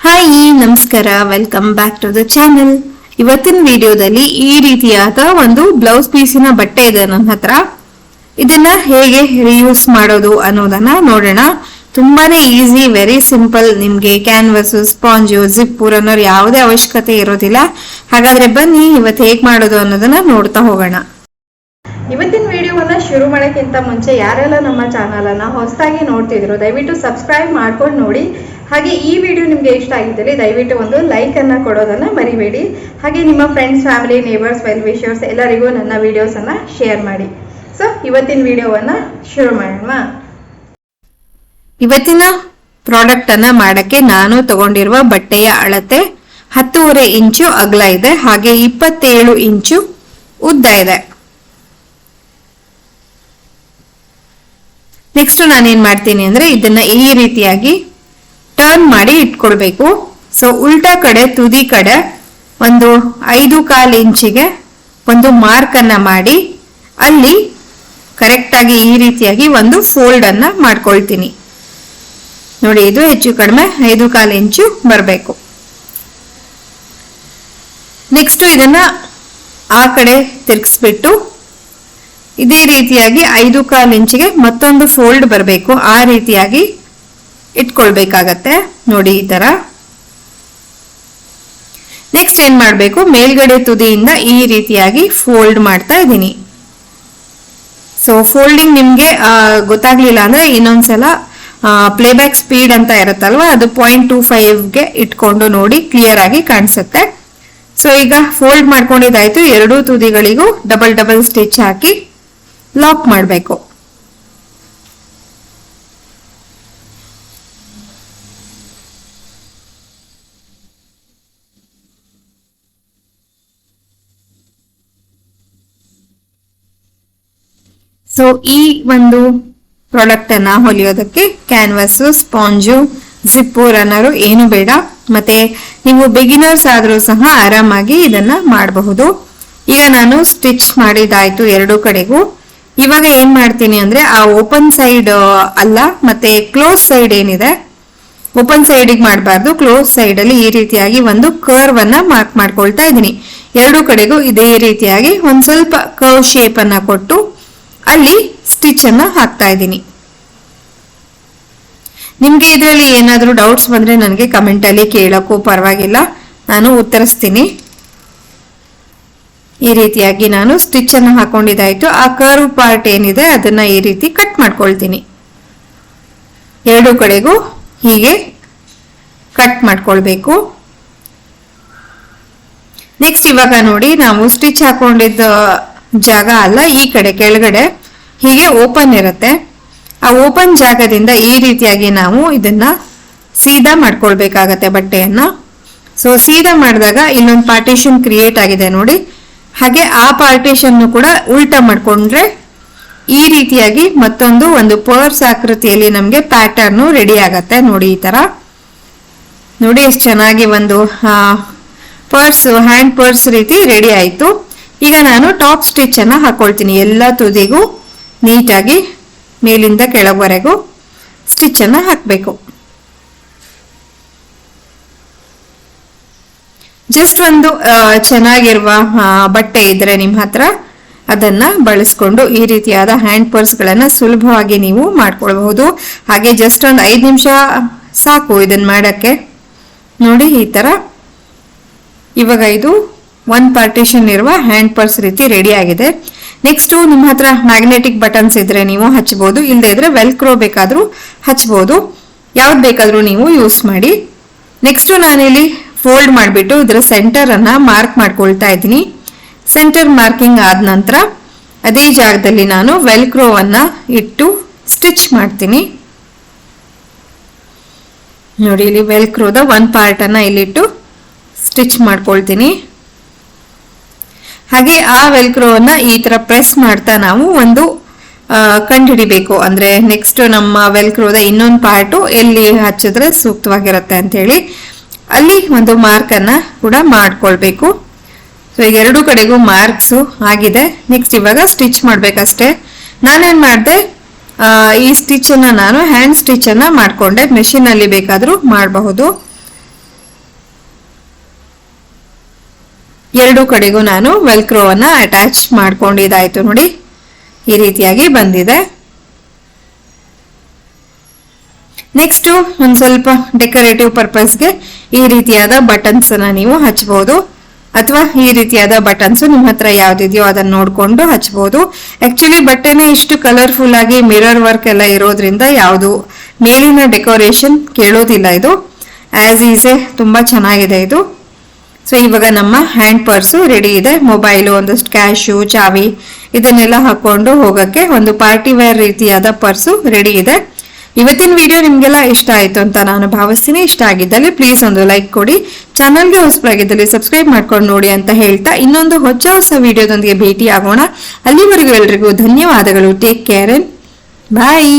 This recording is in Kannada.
ಹಾಯ್ ನಮಸ್ಕಾರ, welcome back to the channel. ಇವತ್ತಿನ ವಿಡಿಯೋದಲ್ಲಿ ಈ ರೀತಿಯಾದ ಒಂದು ಬ್ಲೌಸ್ ಪೀಸಿನ ಬಟ್ಟೆ ಇದೆ ನನ್ನ ಹತ್ರ. ಇದನ್ನ ಹೇಗೆ ರಿಯೂಸ್ ಮಾಡೋದು ಅನ್ನೋದನ್ನ ನೋಡೋಣ. ತುಂಬಾನೇ ಈಸಿ, ವೆರಿ ಸಿಂಪಲ್. ನಿಮ್ಗೆ ಕ್ಯಾನ್ವಸ್, ಸ್ಪಾಂಜು, ಜಿಪ್ ಅನ್ನೋರು ಯಾವುದೇ ಅವಶ್ಯಕತೆ ಇರೋದಿಲ್ಲ. ಹಾಗಾದ್ರೆ ಬನ್ನಿ ಇವತ್ತು ಹೇಗ್ ಮಾಡೋದು ಅನ್ನೋದನ್ನ ನೋಡ್ತಾ ಹೋಗೋಣ. ಇವತ್ತಿನ ವಿಡಿಯೋವನ್ನ ಶುರು ಮಾಡೋಕ್ಕಿಂತ ಮುಂಚೆ ಯಾರೆಲ್ಲ ನಮ್ಮ ಚಾನಲ್ ಅನ್ನ ಹೊಸದಾಗಿ ನೋಡ್ತಿದ್ರು ದಯವಿಟ್ಟು ಸಬ್ಸ್ಕ್ರೈಬ್ ಮಾಡ್ಕೊಂಡು ನೋಡಿ. ಹಾಗೆ ಈ ವಿಡಿಯೋ ನಿಮ್ಗೆ ಇಷ್ಟ ಆಗಿದ್ದಲ್ಲಿ ದಯವಿಟ್ಟು ಒಂದು ಲೈಕ್ ಅನ್ನ ಕೊಡೋದನ್ನ ಮರಿಬೇಡಿ. ಹಾಗೆ ನಿಮ್ಮ friends, family, neighbours, well wishers ಎಲ್ಲರಿಗೂ ನನ್ನ ವಿಡಿಯೋಸ್ ಅನ್ನ ಶೇರ್ ಮಾಡಿ. ಸೊ ಇವತ್ತಿನ ವಿಡಿಯೋವನ್ನ ಶುರು ಮಾಡೋಣ. ಇವತ್ತಿನ ಪ್ರಾಡಕ್ಟ್ ಅನ್ನ ಮಾಡಕ್ಕೆ ನಾನು ತಗೊಂಡಿರುವ ಬಟ್ಟೆಯ ಅಳತೆ 10.5 ಇಂಚು ಅಗಲ ಇದೆ, ಹಾಗೆ 27 ಇಂಚು ಉದ್ದ ಇದೆ. ನೆಕ್ಸ್ಟ್ ನಾನೇನ್ ಮಾಡ್ತೀನಿ ಅಂದ್ರೆ ಇದನ್ನ ಈ ರೀತಿಯಾಗಿ ಟರ್ನ್ ಮಾಡಿ ಇಟ್ಕೊಳ್ಬೇಕು. ಸೊ ಉಲ್ಟಾ ಕಡೆ, ತುದಿ ಕಡೆ ಒಂದು 5.25 ಇಂಚಿಗೆ ಒಂದು ಮಾರ್ಕ್ ಅನ್ನ ಮಾಡಿ ಅಲ್ಲಿ ಕರೆಕ್ಟ್ ಆಗಿ ಈ ರೀತಿಯಾಗಿ ಒಂದು ಫೋಲ್ಡ್ ಅನ್ನ ಮಾಡ್ಕೊಳ್ತೀನಿ. ನೋಡಿ, ಇದು ಹೆಚ್ಚು ಕಡಿಮೆ 5.25 ಇಂಚು ಬರಬೇಕು. ನೆಕ್ಸ್ಟ್ ಇದನ್ನ ಆ ಕಡೆ ತಿರ್ಗಿಸ್ಬಿಟ್ಟು ಇದೇ ರೀತಿಯಾಗಿ 5.25 ಇಂಚಿಗೆ ಮತ್ತೊಂದು ಫೋಲ್ಡ್ ಬರಬೇಕು. ಆ ರೀತಿಯಾಗಿ ಇಟ್ಕೊಳ್ಬೇಕಾಗತ್ತೆ. ನೋಡಿ, ಈ ತರ. ನೆಕ್ಸ್ಟ್ ಏನ್ ಮಾಡ್ಬೇಕು, ಮೇಲ್ಗಡೆ ತುದಿಯಿಂದ ಈ ರೀತಿಯಾಗಿ ಫೋಲ್ಡ್ ಮಾಡ್ತಾ ಇದ್ದೀನಿ. ಸೊ ಫೋಲ್ಡಿಂಗ್ ನಿಮ್ಗೆ ಗೊತ್ತಾಗ್ಲಿಲ್ಲ ಅಂದ್ರೆ ಇನ್ನೊಂದ್ಸಲ ಪ್ಲೇಬ್ಯಾಕ್ ಸ್ಪೀಡ್ ಅಂತ ಇರುತ್ತಲ್ವಾ, ಅದು 0.25ಗೆ ಇಟ್ಕೊಂಡು ನೋಡಿ, ಕ್ಲಿಯರ್ ಆಗಿ ಕಾಣಿಸುತ್ತೆ. ಸೊ ಈಗ ಫೋಲ್ಡ್ ಮಾಡ್ಕೊಂಡಿದ್ದಾಯ್ತು. ಎರಡೂ ತುದಿಗಳಿಗೂ ಡಬಲ್ ಸ್ಟಿಚ್ ಹಾಕಿ ಲಾಕ್ ಮಾಡಬೇಕು. ಸೊ ಈ ಒಂದು ಪ್ರಾಡಕ್ಟ್ ಅನ್ನ ಹೊಲಿಯೋದಕ್ಕೆ ಕ್ಯಾನ್ವಸ್, ಸ್ಪಾಂಜು, ಜಿಪ್ಪು, ರನ್ನರು ಏನು ಬೇಡ. ಮತ್ತೆ ನೀವು ಬಿಗಿನರ್ಸ್ ಆದ್ರೂ ಸಹ ಆರಾಮಾಗಿ ಇದನ್ನ ಮಾಡಬಹುದು. ಈಗ ನಾನು ಸ್ಟಿಚ್ ಮಾಡಿದಾಯ್ತು ಎರಡೂ ಕಡೆಗೂ. ಇವಾಗ ಏನ್ ಮಾಡ್ತೀನಿ ಅಂದ್ರೆ ಆ ಓಪನ್ ಸೈಡ್ ಅಲ್ಲ, ಮತ್ತೆ ಕ್ಲೋಸ್ ಸೈಡ್ ಏನಿದೆ, ಓಪನ್ ಸೈಡಿಗೆ ಮಾಡಬಾರ್ದು, ಕ್ಲೋಸ್ ಸೈಡ್ ಅಲ್ಲಿ ಈ ರೀತಿಯಾಗಿ ಒಂದು ಕರ್ವ್ ಅನ್ನ ಮಾರ್ಕ್ ಮಾಡ್ಕೊಳ್ತಾ ಇದ್ದೀನಿ. ಎರಡೂ ಕಡೆಗೂ ಇದೇ ರೀತಿಯಾಗಿ ಒಂದ್ ಸ್ವಲ್ಪ ಕರ್ವ್ ಶೇಪ್ ಅನ್ನ ಕೊಟ್ಟು ಅಲ್ಲಿ ಸ್ಟಿಚ್ ಅನ್ನ ಹಾಕ್ತಾ ಇದ್ದೀನಿ. ನಿಮ್ಗೆ ಇದರಲ್ಲಿ ಏನಾದ್ರೂ ಡೌಟ್ಸ್ ಬಂದ್ರೆ ನನಗೆ ಕಮೆಂಟ್ ಅಲ್ಲಿ ಕೇಳಕ್ಕೂ ಪರವಾಗಿಲ್ಲ, ನಾನು ಉತ್ತರಿಸ್ತೀನಿ. ಈ ರೀತಿಯಾಗಿ ನಾನು ಸ್ಟಿಚ್ ಅನ್ನು ಹಾಕೊಂಡಿದ್ದಾಯ್ತು. ಆ ಕರ್ವ್ ಪಾರ್ಟ್ ಏನಿದೆ ಅದನ್ನ ಈ ರೀತಿ ಕಟ್ ಮಾಡ್ಕೊಳ್ತೀನಿ. ಎರಡೂ ಕಡೆಗೂ ಹೀಗೆ ಕಟ್ ಮಾಡ್ಕೊಳ್ಬೇಕು. ನೆಕ್ಸ್ಟ್ ಇವಾಗ ನೋಡಿ, ನಾವು ಸ್ಟಿಚ್ ಹಾಕೊಂಡಿದ್ದ ಜಾಗ ಅಲ್ಲ, ಈ ಕಡೆ ಕೆಳಗಡೆ ಹೀಗೆ ಓಪನ್ ಇರುತ್ತೆ. ಆ ಓಪನ್ ಜಾಗದಿಂದ ಈ ರೀತಿಯಾಗಿ ನಾವು ಇದನ್ನ ಸೀದಾ ಮಾಡ್ಕೊಳ್ಬೇಕಾಗತ್ತೆ ಬಟ್ಟೆಯನ್ನ. ಸೊ ಸೀದಾ ಮಾಡಿದಾಗ ಇಲ್ಲೊಂದು ಪಾರ್ಟಿಷನ್ ಕ್ರಿಯೇಟ್ ಆಗಿದೆ ನೋಡಿ. ಹಾಗೆ ಆ ಪಾರ್ಟಿಷನ್ ಕೂಡ ಉಲ್ಟಾ ಮಾಡ್ಕೊಂಡ್ರೆ ಈ ರೀತಿಯಾಗಿ ಮತ್ತೊಂದು ಒಂದು ಪರ್ಸ್ ಆಕೃತಿಯಲ್ಲಿ ನಮ್ಗೆ ಪ್ಯಾಟರ್ನ್ ರೆಡಿ ಆಗತ್ತೆ. ನೋಡಿ, ಈ ತರ ನೋಡಿ ಎಷ್ಟು ಚೆನ್ನಾಗಿ ಒಂದು ಪರ್ಸ್, ಹ್ಯಾಂಡ್ ಪರ್ಸ್ ರೀತಿ ರೆಡಿ ಆಯ್ತು. ಈಗ ನಾನು ಟಾಪ್ ಸ್ಟಿಚ್ ಅನ್ನ ಹಾಕೊಳ್ತೀನಿ. ಎಲ್ಲ ತುದಿಗೂ ನೀಟಾಗಿ ಮೇಲಿಂದ ಕೆಳಗವರೆಗೂ ಸ್ಟಿಚ್ ಅನ್ನ ಹಾಕಬೇಕು. ಜಸ್ಟ್ ಒಂದು ಚೆನ್ನಾಗಿರುವ ಬಟ್ಟೆ ಇದ್ರೆ ನಿಮ್ ಹತ್ರ ಅದನ್ನ ಬಳಸ್ಕೊಂಡು ಈ ರೀತಿಯಾದ ಹ್ಯಾಂಡ್ ಪರ್ಸ್ ಗಳನ್ನ ಸುಲಭವಾಗಿ ನೀವು ಮಾಡ್ಕೊಳ್ಬಹುದು. ಹಾಗೆ ಜಸ್ಟ್ ಒಂದು 5 ನಿಮಿಷ ಸಾಕು ಇದನ್ನ ಮಾಡಕ್ಕೆ. ನೋಡಿ, ಈ ತರ ಇವಾಗ ಇದು ಒಂದ್ ಪಾರ್ಟಿಷನ್ ಇರುವ ಹ್ಯಾಂಡ್ ಪರ್ಸ್ ರೀತಿ ರೆಡಿ ಆಗಿದೆ. ನೆಕ್ಸ್ಟ್ ನಿಮ್ಮ ಹತ್ರ ಮ್ಯಾಗ್ನೆಟಿಕ್ ಬಟನ್ಸ್ ಇದ್ರೆ ನೀವು ಹಚ್ಬಹುದು, ಇಲ್ಲದೆ ಇದ್ರೆ ವೆಲ್ಕ್ರೋ ಬೇಕಾದ್ರೂ ಹಚ್ಬಹುದು. ಯಾವ್ದು ಬೇಕಾದ್ರೂ ನೀವು ಯೂಸ್ ಮಾಡಿ. ನೆಕ್ಸ್ಟ್ ನಾನಿಲ್ಲಿ ಫೋಲ್ಡ್ ಮಾಡಿಬಿಟ್ಟು ಇದರ ಸೆಂಟರ್ ಅನ್ನ ಮಾರ್ಕ್ ಮಾಡ್ಕೊಳ್ತಾ ಇದ್ದೀನಿ. ಸೆಂಟರ್ ಮಾರ್ಕಿಂಗ್ ಆದ ನಂತರ ಅದೇ ಜಾಗದಲ್ಲಿ ನಾನು ವೆಲ್ಕ್ರೋವನ್ನ ಇಟ್ಟು ಸ್ಟಿಚ್ ಮಾಡ್ತೀನಿ. ನೋಡಿ, ಇಲ್ಲಿ ವೆಲ್ಕ್ರೋದ ಒಂದ್ ಪಾರ್ಟ್ ಅನ್ನ ಇಲ್ಲಿಟ್ಟು ಸ್ಟಿಚ್ ಮಾಡ್ಕೊಳ್ತೀನಿ. ಹಾಗೆ ಆ ವೆಲ್ಕ್ರೋವನ್ನ ಈ ತರ ಪ್ರೆಸ್ ಮಾಡ್ತಾ ನಾವು ಒಂದು ಕಂಡುಹಿಡಿಬೇಕು. ಅಂದ್ರೆ ನೆಕ್ಸ್ಟ್ ನಮ್ಮ ವೆಲ್ಕ್ರೋದ ಇನ್ನೊಂದು ಪಾರ್ಟು ಎಲ್ಲಿ ಹಚ್ಚಿದ್ರೆ ಸೂಕ್ತವಾಗಿರುತ್ತೆ ಅಂತ ಹೇಳಿ ಅಲ್ಲಿ ಒಂದು ಮಾರ್ಕ್ ಅನ್ನ ಕೂಡ ಮಾಡ್ಕೊಳ್ಬೇಕು. ಸೊ ಈಗ ಎರಡೂ ಕಡೆಗೂ ಮಾರ್ಕ್ಸ್ ಆಗಿದೆ. ನೆಕ್ಸ್ಟ್ ಇವಾಗ ಸ್ಟಿಚ್ ಮಾಡ್ಬೇಕಷ್ಟೇ. ನಾನೇನ್ ಮಾಡಿದೆ, ಈ ಸ್ಟಿಚ್ ಅನ್ನ ನಾನು ಹ್ಯಾಂಡ್ ಸ್ಟಿಚ್ ಅನ್ನ ಮಾಡ್ಕೊಂಡೆ. ಮೆಷಿನ್ ಅಲ್ಲಿ ಬೇಕಾದ್ರೂ ಮಾಡಬಹುದು. ಎರಡು ಕಡೆಗೂ ನಾನು ವೆಲ್ಕ್ರೋವನ್ನ ಅಟ್ಯಾಚ್ ಮಾಡ್ಕೊಂಡಿದ್ದಾಯ್ತು ನೋಡಿ, ಈ ರೀತಿಯಾಗಿ ಬಂದಿದೆ. ನೆಕ್ಸ್ಟ್ ಒಂದ್ ಸ್ವಲ್ಪ ಡೆಕೋರೇಟಿವ್ ಪರ್ಪಸ್ಗೆ ಈ ರೀತಿಯಾದ ಬಟನ್ಸ್ ಅನ್ನ ನೀವು ಹಚ್ಚಬಹುದು, ಅಥವಾ ಈ ರೀತಿಯಾದ ಬಟನ್ಸ್ ನಿಮ್ಮ ಹತ್ರ ಯಾವ್ದಿದೆಯೋ ಅದನ್ನ ನೋಡ್ಕೊಂಡು ಹಚ್ಬಹುದು. ಆಕ್ಚುಲಿ ಬಟ್ಟೆನೆ ಇಷ್ಟು ಕಲರ್ಫುಲ್ ಆಗಿ ಮಿರರ್ ವರ್ಕ್ ಎಲ್ಲ ಇರೋದ್ರಿಂದ ಯಾವುದು ಮೇಲಿನ ಡೆಕೋರೇಷನ್ ಕೇಳೋದಿಲ್ಲ. ಇದು ಆಸ್ ಈಸೆ ತುಂಬಾ ಚೆನ್ನಾಗಿದೆ ಇದು. ಸೊ ಇವಾಗ ನಮ್ಮ ಹ್ಯಾಂಡ್ ಪರ್ಸು ರೆಡಿ ಇದೆ. ಮೊಬೈಲು, ಒಂದಷ್ಟು ಕ್ಯಾಶು, ಚಾವಿ ಇದನ್ನೆಲ್ಲ ಹಾಕೊಂಡು ಹೋಗಕ್ಕೆ ಒಂದು ಪಾರ್ಟಿ ವೇರ್ ರೀತಿಯಾದ ಪರ್ಸು ರೆಡಿ ಇದೆ. ಇವತ್ತಿನ ವಿಡಿಯೋ ನಿಮ್ಗೆಲ್ಲ ಇಷ್ಟ ಆಯ್ತು ಅಂತ ನಾನು ಭಾವಿಸ್ತೀನಿ. ಇಷ್ಟ ಆಗಿದ್ದಲ್ಲಿ ಪ್ಲೀಸ್ ಒಂದು ಲೈಕ್ ಕೊಡಿ, ಚಾನಲ್ಗೆ ಹೊಸಬರಾಗಿದ್ದಲ್ಲಿ ಸಬ್ಸ್ಕ್ರೈಬ್ ಮಾಡ್ಕೊಂಡು ನೋಡಿ ಅಂತ ಹೇಳ್ತಾ ಇನ್ನೊಂದು ಹೊಸ ವಿಡಿಯೋದೊಂದಿಗೆ ಭೇಟಿ ಆಗೋಣ. ಅಲ್ಲಿವರೆಗೂ ಎಲ್ರಿಗೂ ಧನ್ಯವಾದಗಳು. Take care and bye.